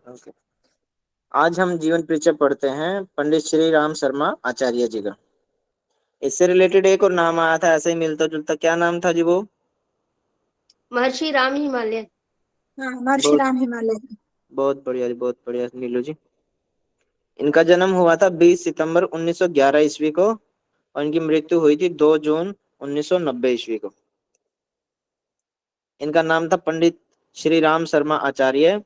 Okay. आज हम जीवन परिचय पढ़ते हैं पंडित श्री राम शर्मा आचार्य जी का। इससे रिलेटेड एक और नाम आया था, ऐसे ही मिलता जुलता, क्या नाम था जी वो? महर्षि राम हिमालय। हाँ, महर्षि बहुत राम हिमालय। बहुत बढ़िया जी, बहुत बढ़िया नीलू जी। इनका जन्म हुआ था 20 सितंबर 1911 ईस्वी को और इनकी मृत्यु हुई थी 2 जून 1990 ईस्वी को। इनका नाम था पंडित श्री राम शर्मा आचार्य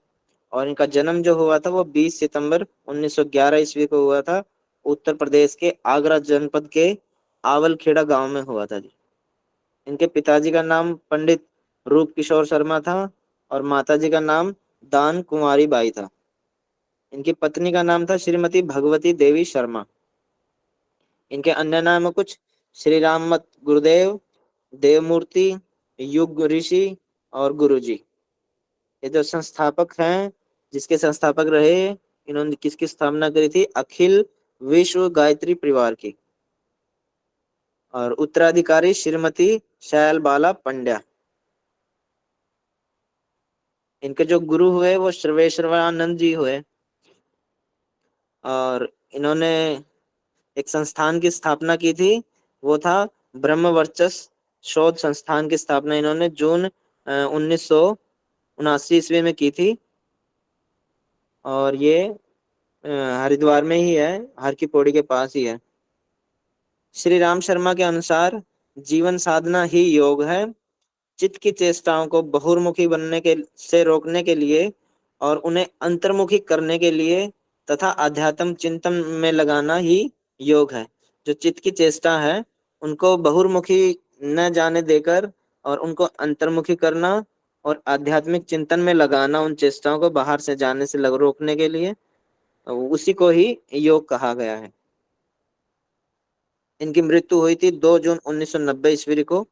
और इनका जन्म जो हुआ था वो 20 सितंबर 1911 ईस्वी को हुआ था। उत्तर प्रदेश के आगरा जनपद के आवलखेड़ा गांव में हुआ था जी। इनके पिताजी का नाम पंडित रूप किशोर शर्मा था और माताजी का नाम दान कुंवारी बाई था। इनकी पत्नी का नाम था श्रीमती भगवती देवी शर्मा। इनके अन्य नाम है कुछ: श्री राममत गुरुदेव, देवमूर्ति, युग ऋषि और गुरुजी। ये जो संस्थापक हैं, जिसके संस्थापक रहे, इन्होंने किसकी स्थापना करी थी? अखिल विश्व गायत्री परिवार की। और उत्तराधिकारी श्रीमती शैल बाला पंड्या। इनके जो गुरु हुए वो सर्वेश्वरानंद जी हुए। और इन्होंने एक संस्थान की स्थापना की थी, वो था ब्रह्म वर्चस्व शोध संस्थान की स्थापना इन्होंने जून 1979 ईस्वी में की थी। और ये हरिद्वार में ही है, हर की पौड़ी के पास ही है। श्री राम शर्मा के अनुसार जीवन साधना ही योग है। चित्त की चेष्टाओं को बहुर्मुखी बनने के से रोकने के लिए और उन्हें अंतर्मुखी करने के लिए तथा आध्यात्म चिंतन में लगाना ही योग है। जो चित्त की चेष्टा है उनको बहुर्मुखी न जाने देकर और उनको अंतर्मुखी करना और आध्यात्मिक चिंतन में लगाना, उन चेष्टाओं को बाहर से जाने से रोकने के लिए, उसी को ही योग कहा गया है। इनकी मृत्यु हुई थी 2 जून 1990 ईस्वी को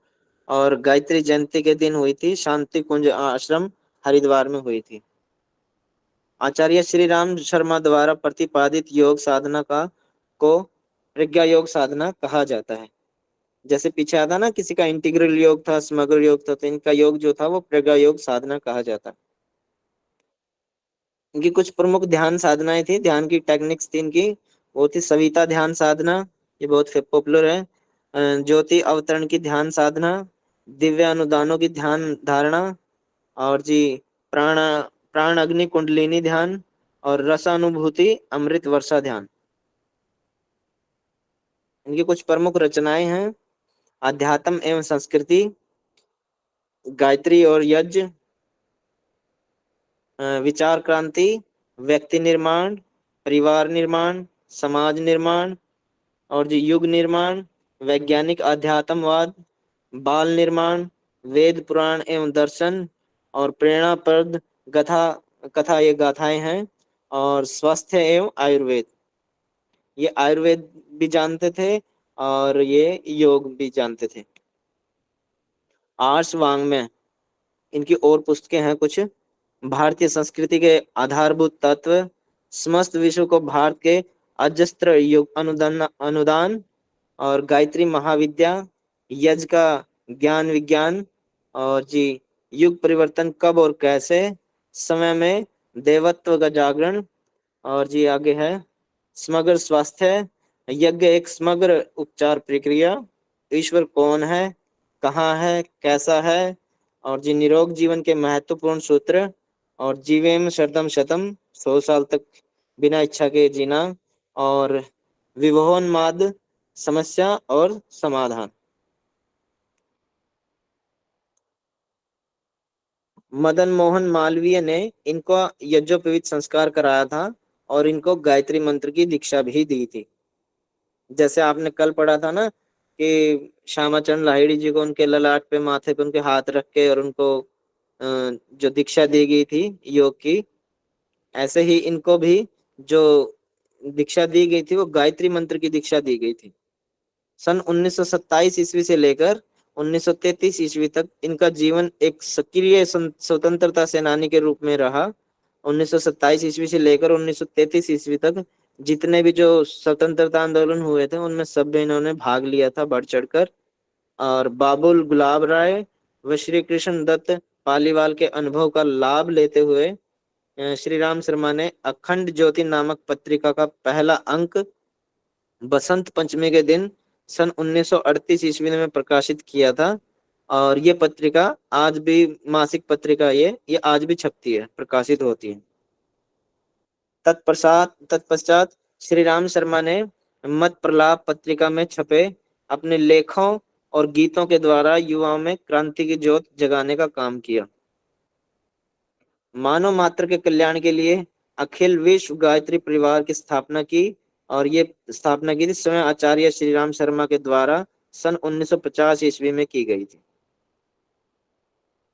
और गायत्री जयंती के दिन हुई थी। शांति कुंज आश्रम हरिद्वार में हुई थी। आचार्य श्री राम शर्मा द्वारा प्रतिपादित योग साधना का को प्रज्ञा योग साधना कहा जाता है। जैसे पीछे आता ना, किसी का इंटीग्रल योग था, समग्र योग था, तो इनका योग जो था वो प्रज्ञा योग साधना कहा जाता है। इनकी कुछ प्रमुख ध्यान साधनाएं थी, ध्यान की टेक्निक्स थी इनकी। वो थी सविता ध्यान साधना, ये बहुत पॉपुलर है। ज्योति अवतरण की ध्यान साधना, दिव्य अनुदानों की ध्यान धारणा, और जी प्राण प्राण अग्नि कुंडलिनी ध्यान और रसानुभूति अमृत वर्षा ध्यान। इनकी कुछ प्रमुख रचनाएं हैं: अध्यात्म एवं संस्कृति, गायत्री और यज्ञ, विचार क्रांति, व्यक्ति निर्माण, परिवार निर्माण, समाज निर्माण और जी युग निर्माण, वैज्ञानिक अध्यात्मवाद, बाल निर्माण, वेद पुराण एवं दर्शन और प्रेरणाप्रद कथा कथा ये गाथाएं हैं। और स्वास्थ्य एवं आयुर्वेद, ये आयुर्वेद भी जानते थे और ये योग भी जानते थे। आर्ष वाङ्मय, इनकी और पुस्तकें हैं कुछ: भारतीय संस्कृति के आधारभूत तत्व, समस्त विश्व को भारत के अजस्त्र युग अनुदान अनुदान और गायत्री महाविद्या, यज्ञ का ज्ञान विज्ञान और जी युग परिवर्तन कब और कैसे, समय में देवत्व का जागरण और जी आगे है समग्र स्वास्थ्य, यज्ञ एक समग्र उपचार प्रक्रिया, ईश्वर कौन है, कहाँ है, कैसा है और जी निरोग जीवन के महत्वपूर्ण सूत्र और जीवेम शरदम शतम, 100 साल तक बिना इच्छा के जीना और विभोन्माद समस्या और समाधान। मदन मोहन मालवीय ने इनको यज्ञोपवीत संस्कार कराया था और इनको गायत्री मंत्र की दीक्षा भी दी थी। जैसे आपने कल पढ़ा था ना कि श्यामाचरण लाहिड़ी जी को उनके ललाट पे, माथे पे उनके हाथ रख के और उनको जो दीक्षा दी गई थी योग की, ऐसे ही इनको भी जो दीक्षा दी गई थी वो गायत्री मंत्र की दीक्षा दी गई थी। सन 1927 ईस्वी से लेकर 1933 ईस्वी तक इनका जीवन एक सक्रिय स्वतंत्रता सेनानी के रूप में रहा। 1927 ईस्वी से लेकर 1933 ईस्वी तक जितने भी जो स्वतंत्रता आंदोलन हुए थे उनमें सब में इन्होंने भाग लिया था बढ़ चढ़कर। और बाबुल गुलाब राय व श्री कृष्ण दत्त पालीवाल के अनुभव का लाभ लेते हुए श्री राम शर्मा ने अखंड ज्योति नामक पत्रिका का पहला अंक बसंत पंचमी के दिन सन 1938 ईस्वी में प्रकाशित किया था। और ये पत्रिका आज भी, मासिक पत्रिका ये आज भी छपती है, प्रकाशित होती है। तत्पश्चात श्री राम शर्मा ने मत प्रलाप पत्रिका में छपे अपने लेखों और गीतों के द्वारा युवाओं में क्रांति की ज्योत जगाने का काम किया। मानव मात्र के कल्याण के लिए अखिल विश्व गायत्री परिवार की स्थापना की, और ये स्थापना की थी स्वयं आचार्य श्री राम शर्मा के द्वारा सन 1950 ईस्वी में की गई थी।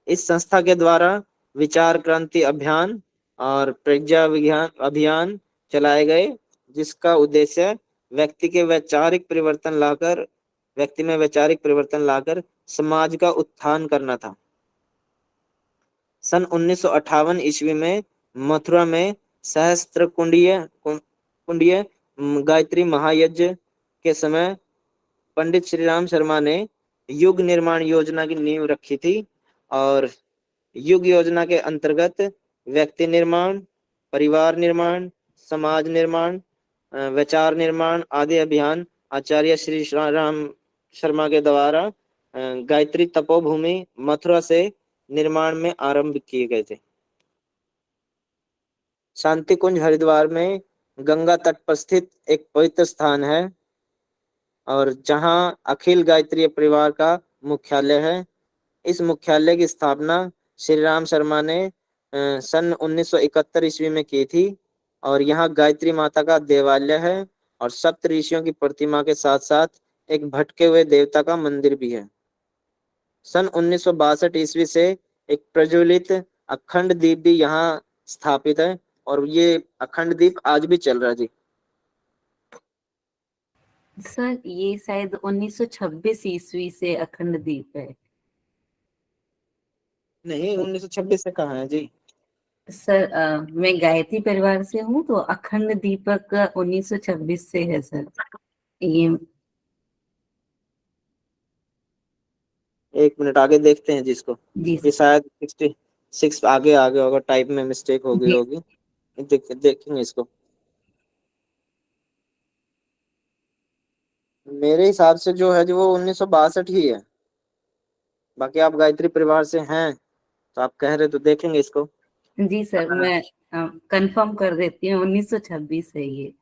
इस संस्था के द्वारा विचार क्रांति अभियान और प्रज्ञा विज्ञान अभियान चलाए गए, जिसका उद्देश्य व्यक्ति में वैचारिक परिवर्तन लाकर समाज का उत्थान करना था। सन 1958 ईस्वी में मथुरा में सहस्त्र कुंडीय गायत्री महायज्ञ के समय पंडित श्री राम शर्मा ने युग निर्माण योजना की नींव रखी थी। और युग योजना के अंतर्गत व्यक्ति निर्माण, परिवार निर्माण, समाज निर्माण, विचार निर्माण आदि अभियान आचार्य श्री राम शर्मा के द्वारा गायत्री तपोभूमि मथुरा से निर्माण में आरंभ किए गए थे। शांति कुंज हरिद्वार में गंगा तट पर स्थित एक पवित्र स्थान है, और जहां अखिल गायत्री परिवार का मुख्यालय है। इस मुख्यालय की स्थापना श्री राम शर्मा ने सन 1971 ईस्वी में की थी। और यहाँ गायत्री माता का देवालय है, और सप्त ऋषियों की प्रतिमा के साथ साथ एक भटके हुए देवता का मंदिर भी है। सन 1962 ईस्वी से एक प्रज्वलित अखंड दीप भी यहाँ स्थापित है, और ये अखंड दीप आज भी चल रहा है जी। सर ये शायद 1926 ईस्वी से अखंड दीप है। नहीं, 1926 से कहाँ है जी। सर मैं गायत्री परिवार से हूँ, तो अखंड दीपक 1926 से है सर। ये एक मिनट आगे देखते हैं जिसको। जी ये शायद 66 आगे आगे होगा, टाइप में मिस्टेक हो गई जी होगी। देखेंगे इसको। मेरे हिसाब से जो है जो वो 1962 ही है। बाकी आप गायत्री परिवार से हैं तो आप कह रहे तो देखेंगे इसको। जी सर, मैं कंफर्म कर देती हूँ, 1926 है ये।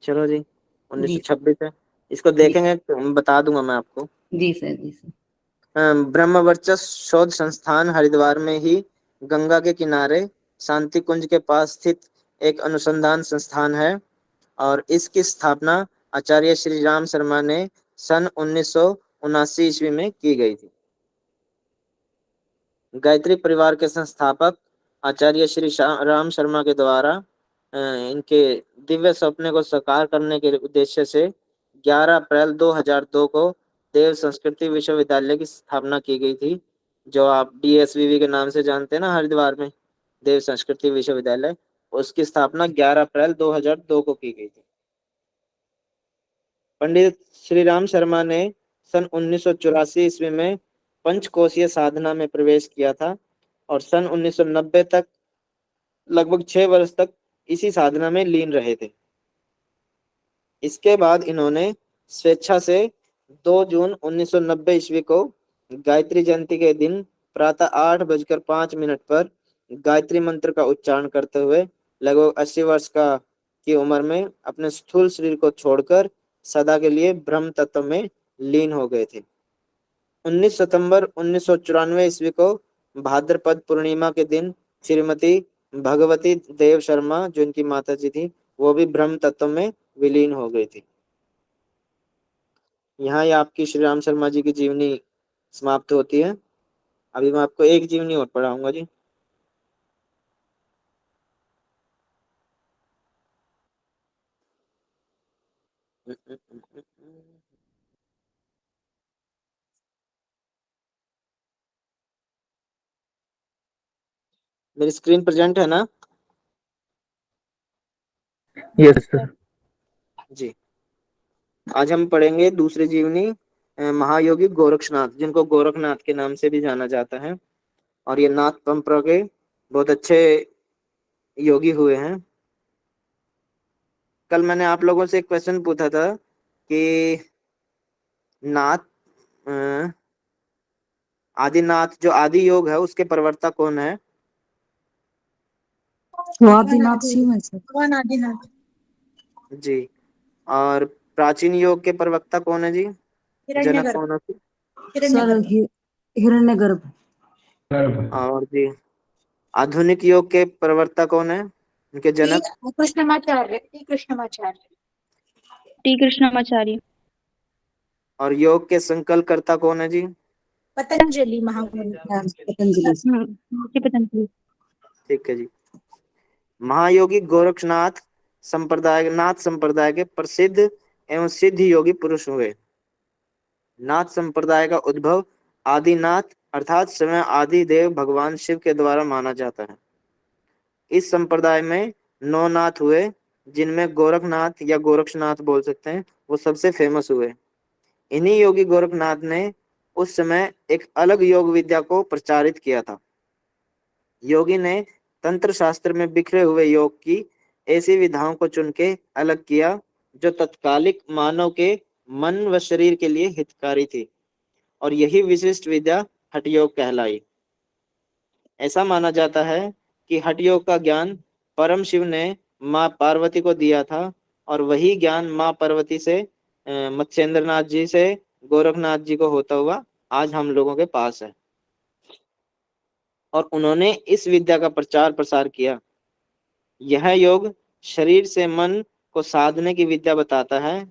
चलो जी, जी 1926 है। इसको जी देखेंगे तो बता दूंगा मैं आपको। जी सर। जी सर। ब्रह्म वर्चस्व शोध संस्थान हरिद्वार में ही गंगा के किनारे शांति कुंज के पास स्थित एक अनुसंधान संस्थान है, और इसकी स्थापना आचार्य श्री राम शर्मा ने सन 1979 ईस्वी में की गई थी। गायत्री परिवार के संस्थापक आचार्य श्री राम शर्मा के द्वारा इनके दिव्य सपने को साकार करने के उद्देश्य से 11 अप्रैल 2002 को देव संस्कृति विश्वविद्यालय की स्थापना की गई थी, जो आप DSVV के नाम से जानते हैं ना, हरिद्वार में देव संस्कृति विश्वविद्यालय। उसकी स्थापना 11 अप्रैल 2002 को की गई थी। पंडित श्री राम शर्मा ने सन 1984 ईस्वी में पंचकोशीय साधना में प्रवेश किया था, और सन 1990 तक लगभग 6 वर्ष तक इसी साधना में लीन रहे थे। इसके बाद इन्होंने स्वेच्छा से 2 जून 1990 ईस्वी को गायत्री जयंती के दिन प्रातः 8:05 पर गायत्री मंत्र का उच्चारण करते हुए लगभग 80 वर्ष की उम्र में अपने स्थूल शरीर को छोड़कर सदा के लिए ब्रह्म तत्व में लीन हो गए थे। 19 सितंबर 1994 ईस्वी को भाद्रपद पूर्णिमा के दिन श्रीमती भगवती देव शर्मा, जो इनकी माता जी थी, वो भी ब्रह्म तत्व में विलीन हो गई थी। यहाँ ये आपकी श्री राम शर्मा जी की जीवनी समाप्त होती है। अभी मैं आपको एक जीवनी और पढ़ाऊंगा जी। मेरी स्क्रीन प्रेजेंट है ना? Yes sir. जी, आज हम पढ़ेंगे दूसरी जीवनी महायोगी गोरक्षनाथ, जिनको गोरखनाथ के नाम से भी जाना जाता है। और ये नाथ परंपरा के बहुत अच्छे योगी हुए हैं। कल मैंने आप लोगों से एक क्वेश्चन पूछा था कि नाथ आदिनाथ जो आदि योग है उसके प्रवर्तक कौन है? वो आदिनाथ शिव है सर। भगवान आदिनाथ। जी। और प्राचीन योग के प्रवक्ता कौन है जी? जनक हिरण्यगर्भ। कौन है? सर हिरण्यगर्भ। और जी आधुनिक योग के प्रवर्तक कौन है, उनके जनक? कृष्णमाचार्य। कृष्णमाचार्य। टी कृष्णमाचार्य। और योग के संकल्पकर्ता कौन है जी? पतंजलि महामुनि। पतंजलि। पतंजलि। ठीक है जी। महायोगी गोरक्षनाथ नाथ संप्रदाय के प्रसिद्ध एवं सिद्ध योगी पुरुष हुए। नाथ संप्रदाय का उद्भव आदिनाथ अर्थात स्वयं आदि देव भगवान शिव के द्वारा माना जाता है। इस संप्रदाय में 9 नाथ हुए, जिनमें गोरखनाथ या गोरक्षनाथ बोल सकते हैं, वो सबसे फेमस हुए। इन्हीं योगी गोरखनाथ ने उस समय एक अलग योग विद्या को प्रचारित किया था। योगी ने तंत्र शास्त्र में बिखरे हुए योग की ऐसी विधाओं को चुन के अलग किया जो तत्कालिक मानव के मन व शरीर के लिए हितकारी थी, और यही विशिष्ट विद्या हठ योग कहलाई। ऐसा माना जाता है कि हठ योग का ज्ञान परम शिव ने माँ पार्वती को दिया था, और वही ज्ञान माँ पार्वती से मत्स्येंद्रनाथ जी से गोरखनाथ जी को होता हुआ आज हम लोगों के पास है, और उन्होंने इस विद्या का प्रचार प्रसार किया। यह योग शरीर से मन को साधने की विद्या बताता है।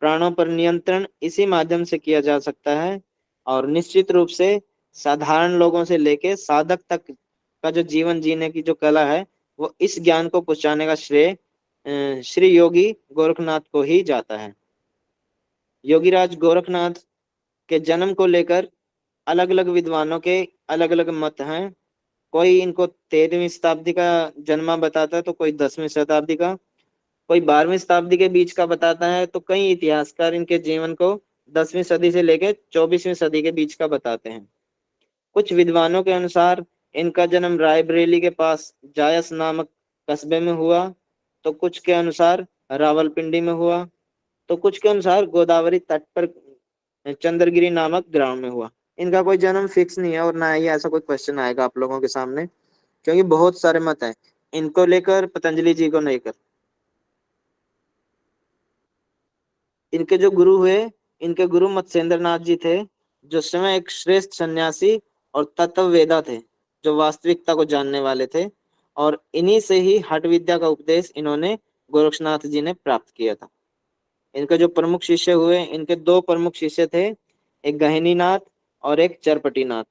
प्राणों पर नियंत्रण इसी माध्यम से किया जा सकता है, और निश्चित रूप से साधारण लोगों से लेके साधक तक का जो जीवन जीने की जो कला है, वो इस ज्ञान को पहुंचाने का श्रेय श्री योगी गोरखनाथ को ही जाता है। योगीराज गोरखनाथ के जन्म को लेकर अलग अलग विद्वानों के अलग अलग मत हैं। कोई इनको 13वीं शताब्दी का जन्मा बताता है, तो कोई 10वीं शताब्दी का, कोई 12वीं शताब्दी के बीच का बताता है, तो कई इतिहासकार इनके जीवन को 10वीं सदी से लेकर 24वीं सदी के बीच का बताते हैं। कुछ विद्वानों के अनुसार इनका जन्म रायबरेली के पास जायस नामक कस्बे में हुआ, तो कुछ के अनुसार रावलपिंडी में हुआ, तो कुछ के अनुसार गोदावरी तट पर चंद्रगिरी नामक ग्राम में हुआ। इनका कोई जन्म फिक्स नहीं है, और ना ही ऐसा कोई क्वेश्चन आएगा आप लोगों के सामने, क्योंकि बहुत सारे मत हैं इनको लेकर, पतंजलि जी को लेकर। इनके जो गुरु हुए, इनके गुरु मत्स्येंद्रनाथ जी थे, जो स्वयं एक श्रेष्ठ सन्यासी और तत्ववेदा थे, जो वास्तविकता को जानने वाले थे, और इन्हीं से ही हठ विद्या का उपदेश इन्होंने गोरक्षनाथ जी ने प्राप्त किया था। इनके जो प्रमुख शिष्य हुए, इनके 2 प्रमुख शिष्य थे, एक गहनीनाथ और एक चरपटीनाथ।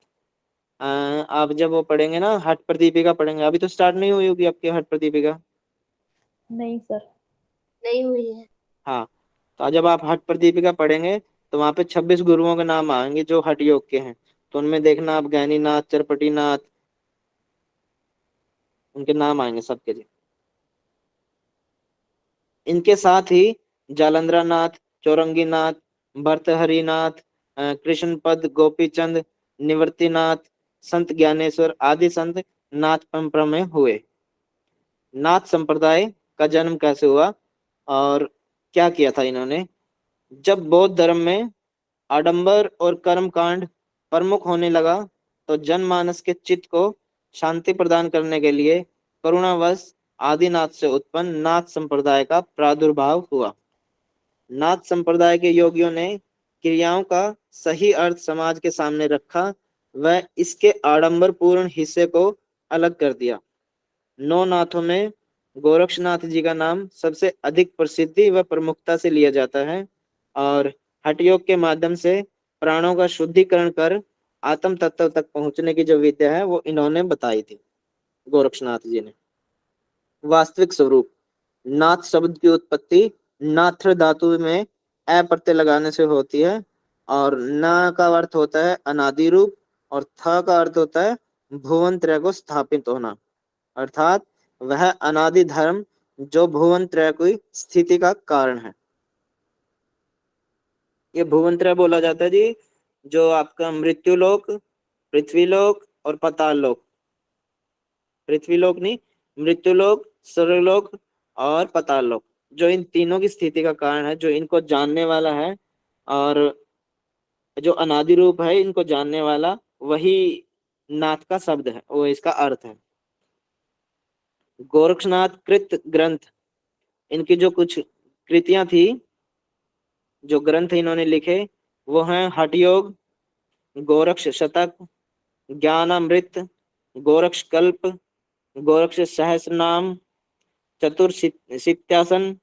आप जब वो पढ़ेंगे ना, हठ प्रदीपिका पढ़ेंगे, अभी तो स्टार्ट नहीं हुई होगी आपकी हठ प्रदीपिका? नहीं सर। नहीं हुई है। हाँ, तो जब आप हठ प्रदीपिका पढ़ेंगे तो वहां पे 26 गुरुओं के नाम आएंगे जो हठ योग के हैं, तो उनमें देखना आप गहनीनाथ, चरपटीनाथ, उनके नाम आएंगे सबके जी। इनके साथ ही जालंधरानाथ, चौरंगीनाथ, भर्तहरिनाथ, कृष्णपद, गोपीचंद, निवृत्तिनाथ, संत ज्ञानेश्वर आदि संत नाथ परंपरा में हुए। नाथ संप्रदाय का जन्म कैसे हुआ और क्या किया था इन्होंने? जब बौद्ध धर्म में आडंबर और कर्म कांड प्रमुख होने लगा, तो जनमानस के चित्त को शांति प्रदान करने के लिए करुणावश आदिनाथ से उत्पन्न नाथ संप्रदाय का प्रादुर्भाव हुआ। नाथ संप्रदाय के योगियों ने क्रियाओं का सही अर्थ समाज के सामने रखा, वह इसके आडंबर पूर्ण हिस्से को अलग कर दिया। 9 नाथों में गोरक्षनाथ जी का नाम सबसे अधिक प्रसिद्धि व प्रमुखता से लिया जाता है, और हठ योग के माध्यम से प्राणों का शुद्धिकरण कर आत्म तत्व तक पहुंचने की जो विद्या है वो इन्होंने बताई थी, गोरक्षनाथ जी ने। वास्तविक स्वरूप। नाथ शब्द की उत्पत्ति नाथ्र धातु में अ प्रत्यय लगाने से होती है, और न का अर्थ होता है अनादि रूप, और थ का अर्थ होता है भुवन त्रय को स्थापित होना, अर्थात वह अनादि धर्म जो भुवन त्रय की स्थिति का कारण है। ये भुवन त्रय बोला जाता है जी, जो आपका मृत्यु लोक, पृथ्वी लोक, और पाताल लोक। पृथ्वी लोक नहीं, मृत्यु लोक, स्वर्गलोक और पाताल लोक, जो इन तीनों की स्थिति का कारण है, जो इनको जानने वाला है और जो अनादि रूप है इनको जानने वाला, वही नाथ का शब्द है, वो इसका अर्थ है। गोरक्षनाथ कृत ग्रंथ, इनकी जो कुछ कृतियां थी, जो ग्रंथ इन्होंने लिखे, वो हैं हठ योग, गोरक्ष शतक, ज्ञानामृत, गोरक्ष कल्प, गोरक्ष सहस्र नाम, चतुर सित्यासन,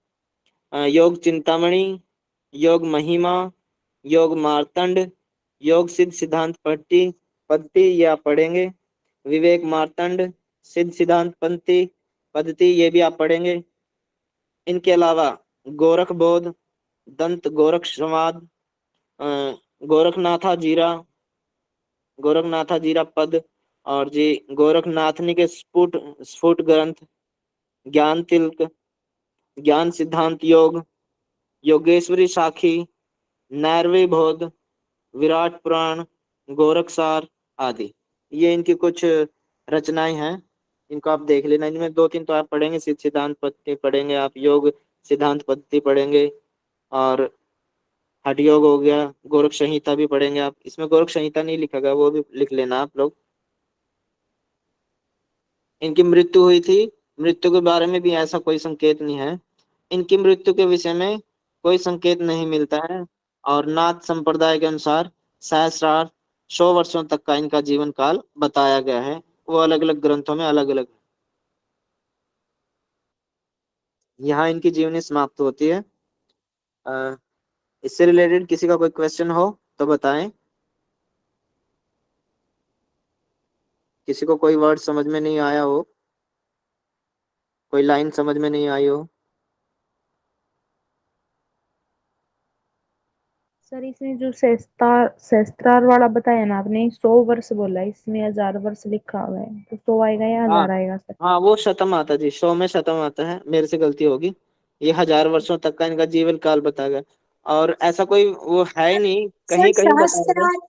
योग चिंतामणि, योग महिमा, योग मार्तंड, योग सिद्ध सिद्धांत पट्टी पद्धति, ये आप पढ़ेंगे। विवेक मार्तंड, सिद्ध सिद्धांत पंथी पद्धति, ये भी आप पढ़ेंगे। इनके अलावा गोरख बोध, दंत गोरख संवाद, अ, गोरखनाथा जीरा, गोरखनाथा जीरा पद, और जी गोरखनाथनी के स्फुट स्फुट ग्रंथ, ज्ञान तिलक, ज्ञान सिद्धांत योग, योगेश्वरी साखी, नैरवी बोध, विराट पुराण, गोरखसार आदि, ये इनकी कुछ रचनाएं हैं। इनको आप देख लेना। इनमें दो तीन तो आप पढ़ेंगे, सिद्ध सिद्धांत पद्धति पढ़ेंगे आप, योग सिद्धांत पद्धति पढ़ेंगे, और हठ योग हो गया, गोरख संहिता भी पढ़ेंगे आप। इसमें गोरख संहिता नहीं लिखा गया, वो भी लिख लेना आप लोग। इनकी मृत्यु हुई थी, मृत्यु के बारे में भी ऐसा कोई संकेत नहीं है। इनकी मृत्यु के विषय में कोई संकेत नहीं मिलता है, और नाथ संप्रदाय के अनुसार सहस्रार 100 वर्षों तक का इनका जीवन काल बताया गया है, वो अलग अलग ग्रंथों में अलग अलग। यहाँ इनकी जीवनी समाप्त होती है। इससे रिलेटेड किसी का कोई क्वेश्चन हो तो बताएं। किसी को कोई वर्ड समझ में नहीं आया हो, कोई लाइन समझ में नहीं आई हो। सर इसमें जो सहस्त्रार वाला बताया ना आपने, 100 वर्ष बोला है, इसमें 1000 वर्ष लिखा हुआ है, तो 100 आएगा या हाँ 1000 आएगा सर? हाँ, वो शतम आता जी, 100 में शतम आता है, मेरे से गलती होगी। ये 1000 वर्षों तक का इनका जीवन काल बताया गया, और ऐसा कोई वो है ही नहीं, सर कहीं कहीं बताया गया।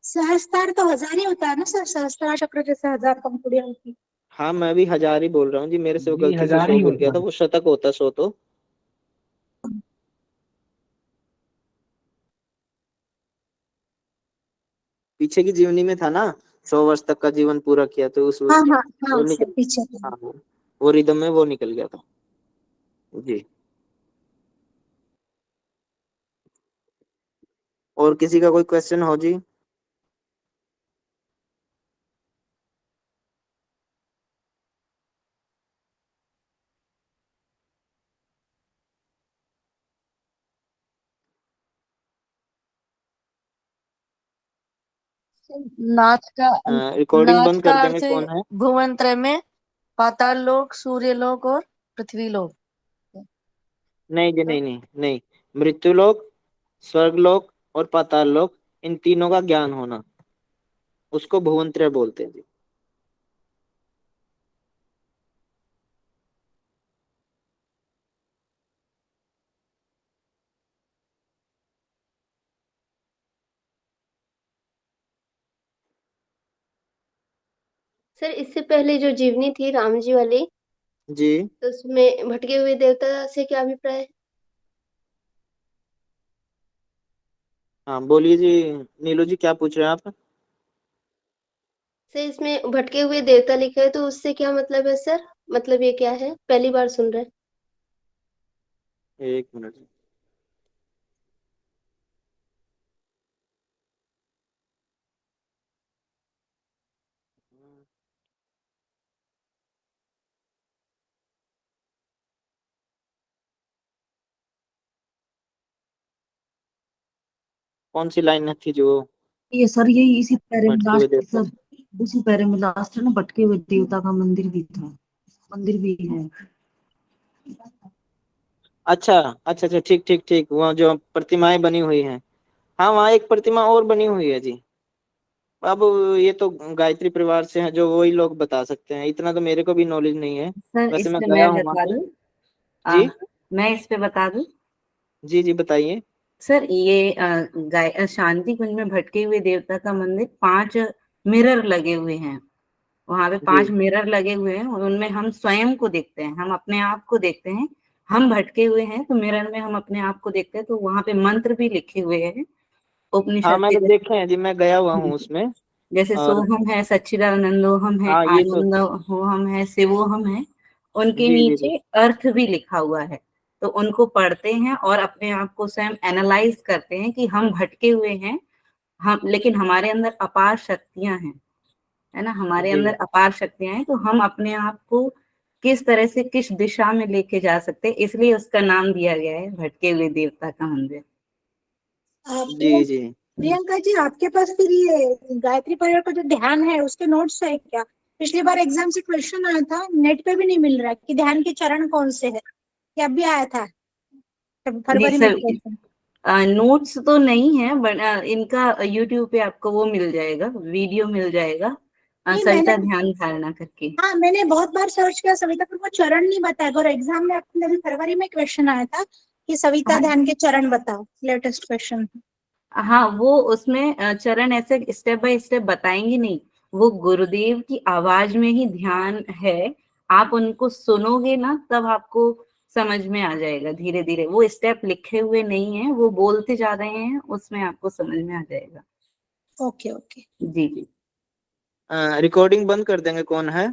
सहस्त्रार तो 1000 ही होता है ना सर, सहस्त्रार चक्र जैसे 1000 पंखुड़ियां होती। हाँ, मैं भी 1000 ही बोल रहा हूँ जी, मेरे से वो जी गलती से 1000 100 ही बोल गया होता था, है। वो शतक होता 100 तो। पीछे की जीवनी में था ना, 100 वर्ष तक का जीवन पूरा किया, तो उस हाँ हाँ वो हाँ सर, निकल, पीछे हाँ वो रिदम में वो निकल गया था जी। और किसी का कोई क्वेश्चन हो जी? नाथ का रिकॉर्डिंग नाथ बंद का कर देंगे, अर्थ है कौन है? भुवन त्रय में पाताल लोक, सूर्य लोक और पृथ्वी लोक। नहीं जी, नहीं नहीं नहीं, मृत्यु लोक, स्वर्ग लोक और पाताल लोक, इन तीनों का ज्ञान होना, उसको भुवंत्रय बोलते हैं जी। सर इससे पहले जो जीवनी थी राम जी वाली, जी तो उसमें भटके हुए देवता से क्या अभिप्राय है? हाँ, बोलिए जी, नीलू जी क्या पूछ रहे हैं आप? सर इसमें भटके हुए देवता लिखा है, तो उससे क्या मतलब है सर? मतलब ये क्या है, पहली बार सुन रहे हैं। एक मिनट जी। कौन सी लाइन थी जो ये सर, यही इसी पैरे में भटके हुए लास्ट देवता? सर, उसी पैरे में लास्ट है ना, भटके हुए देवता का मंदिर भी था, मंदिर भी है। अच्छा अच्छा अच्छा, ठीक ठीक ठीक, वहाँ जो प्रतिमाएं बनी हुई हैं, हाँ वहाँ एक प्रतिमा और बनी हुई है जी। अब ये तो गायत्री परिवार से हैं, जो वही लोग बता सकते हैं, इतना तो मेरे को भी नॉलेज नहीं है। सर वैसे इस मैं पे गया मैं हूँ वहाँ बता पे। दूं। जी मैं इस पे बता दूं। जी जी, बताइए। सर ये शांति कुंज में भटके हुए देवता का मंदिर 5 मिरर लगे हुए हैं, वहां पे 5 जी मिरर लगे हुए हैं, उनमें हम स्वयं को देखते हैं, हम अपने आप को देखते हैं। हम भटके हुए हैं तो मिरर में हम अपने आप को देखते हैं, तो वहां पे मंत्र भी लिखे हुए हैं हाँ, उपनिषद के। मैंने देखे हैं जी, मैं गया हुआ हूँ उसमें। जैसे और सोहम है, सच्चिदानंदोहम है, हाँ, ये तो आनंदोहम है, शिवोहम है, उनके जी जी जी। नीचे अर्थ भी लिखा हुआ है। तो उनको पढ़ते हैं और अपने आप को स्वयं एनालाइज करते हैं कि हम भटके हुए हैं, हम, लेकिन हमारे अंदर अपार शक्तियां हैं, है ना, हमारे जी अंदर अपार शक्तियां हैं। तो हम अपने आप को किस तरह से किस दिशा में लेके जा सकते हैं, इसलिए उसका नाम दिया गया है भटके हुए देवता का मंदिर। जी जी। प्रियंका जी, आपके पास फिर ये गायत्री परिवार का जो ध्यान है उसके नोट्स है क्या? पिछली बार एग्जाम से क्वेश्चन आया था, नेट पे भी नहीं मिल रहा है कि ध्यान के चरण कौन से है। ये अभी आया था नहीं फरवरी में सर, क्वेश्चन। नोट्स तो नहीं है, बट इनका यूट्यूब पे आपको वो मिल जाएगा, वीडियो मिल जाएगा, नहीं, मैंने सविता ध्यान धारणा करके। हाँ मैंने बहुत बार सर्च किया सविता, पर वो चरण नहीं बताया। और एग्जाम में आपने अभी फरवरी में क्वेश्चन आया था कि सविता हाँ, ध्यान के चरण बताओ, लेटेस्ट क्वेश्चन। हाँ, वो उसमें चरण ऐसे स्टेप बाय स्टेप बताएंगे नहीं, वो गुरुदेव की आवाज में ही ध्यान है। आप उनको सुनोगे ना, तब आपको समझ में आ जाएगा धीरे धीरे। वो स्टेप लिखे हुए नहीं है, वो बोलते जा रहे हैं, उसमें आपको समझ में आ जाएगा। Okay okay. जी जी। रिकॉर्डिंग बंद कर देंगे, कौन है?